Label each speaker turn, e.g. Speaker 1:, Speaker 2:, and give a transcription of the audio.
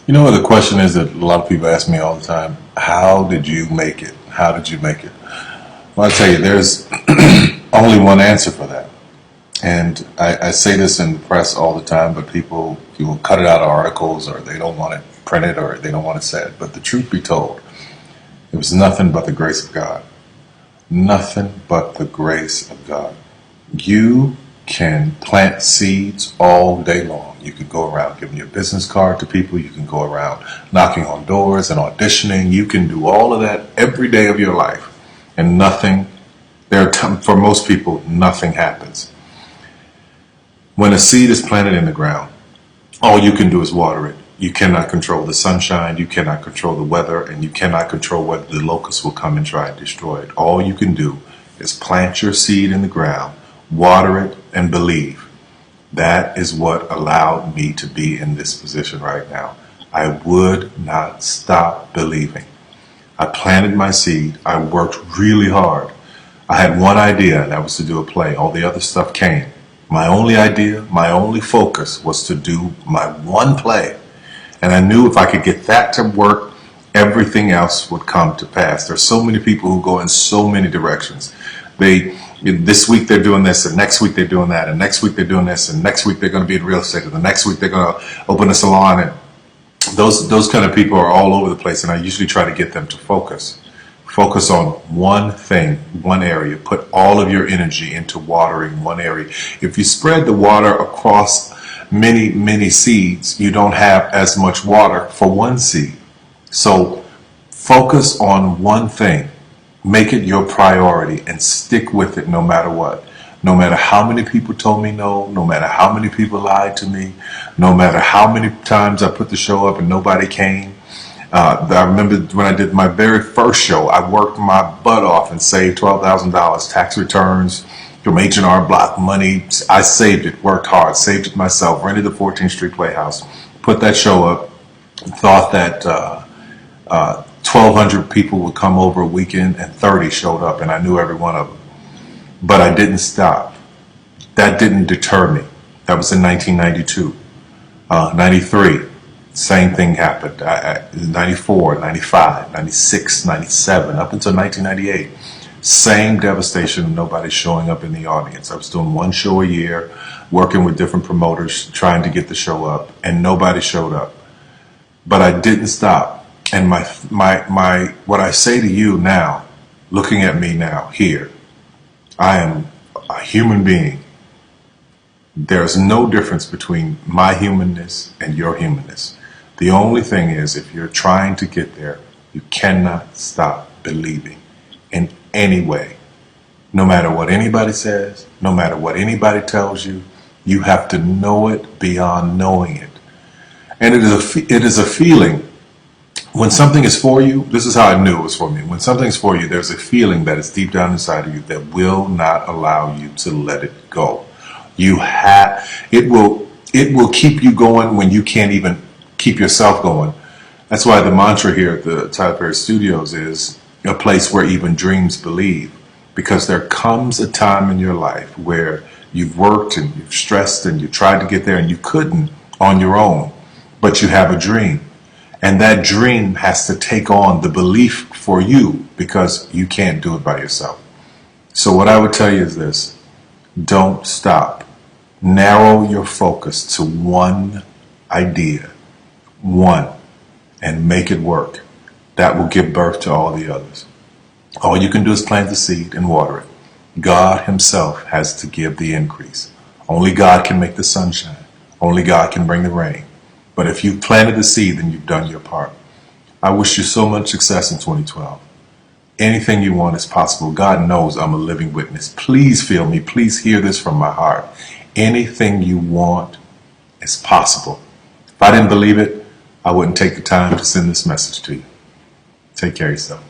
Speaker 1: You know what the question is that a lot of people ask me all the time? How did you make it? How did you make it? Well, I tell you, there's only one answer for that. And I say this in the press all the time, but people will cut it out of articles, or they don't want it printed, or they don't want it said. But the truth be told, it was nothing but the grace of God. Nothing but the grace of God. You can plant seeds all day long. You could go around giving your business card to people. You can go around knocking on doors and auditioning. You can do all of that every day of your life. And nothing, for most people, nothing happens. When a seed is planted in the ground, all you can do is water it. You cannot control the sunshine, you cannot control the weather, and you cannot control whether the locusts will come and try and destroy it. All you can do is plant your seed in the ground, water it, and believe. That is what allowed me to be in this position right now. I would not stop believing. I planted my seed. I worked really hard. I had one idea, and that was to do a play. All the other stuff came. My only idea, my only focus was to do my one play. And I knew if I could get that to work, everything else would come to pass. There's so many people who go in so many directions. This week they're doing this, and next week they're doing that, and next week they're doing this, and next week they're going to be in real estate, and the next week they're going to open a salon. And those kind of people are all over the place, and I usually try to get them to focus. Focus on one thing, one area. Put all of your energy into watering one area. If you spread the water across many seeds, you don't have as much water for one seed. So focus on one thing. Make it your priority and stick with it no matter what. No matter how many people told me no, no matter how many people lied to me, no matter how many times I put the show up and nobody came. I remember when I did my very first show, I worked my butt off and saved $12,000 tax returns from H&R Block money. I saved it, worked hard, saved it myself, rented the 14th Street Playhouse, put that show up, thought that 1,200 people would come over a weekend, and 30 showed up, and I knew every one of them. But I didn't stop. That didn't deter me. That was in 1992. 93. Same thing happened. 94, 95, 96, 97, up until 1998. Same devastation, nobody showing up in the audience. I was doing one show a year, working with different promoters, trying to get the show up, and nobody showed up. But I didn't stop. And what I say to you now, looking at me now, here, I am a human being. There's no difference between my humanness and your humanness. The only thing is, if you're trying to get there, you cannot stop believing in any way. No matter what anybody says, no matter what anybody tells you, you have to know it beyond knowing it. And it is a feeling. When something is for you, this is how I knew it was for me. When something is for you, there's a feeling that is deep down inside of you that will not allow you to let it go. It will keep you going when you can't even keep yourself going. That's why the mantra here at the Tyler Perry Studios is a place where even dreams believe. Because there comes a time in your life where you've worked and you've stressed and you tried to get there and you couldn't on your own, but you have a dream. And that dream has to take on the belief for you because you can't do it by yourself. So what I would tell you is this: don't stop. Narrow your focus to one idea, one, and make it work. That will give birth to all the others. All you can do is plant the seed and water it. God himself has to give the increase. Only God can make the sunshine. Only God can bring the rain. But if you've planted the seed, then you've done your part. I wish you so much success in 2012. Anything you want is possible. God knows I'm a living witness. Please feel me. Please hear this from my heart. Anything you want is possible. If I didn't believe it, I wouldn't take the time to send this message to you. Take care of yourself.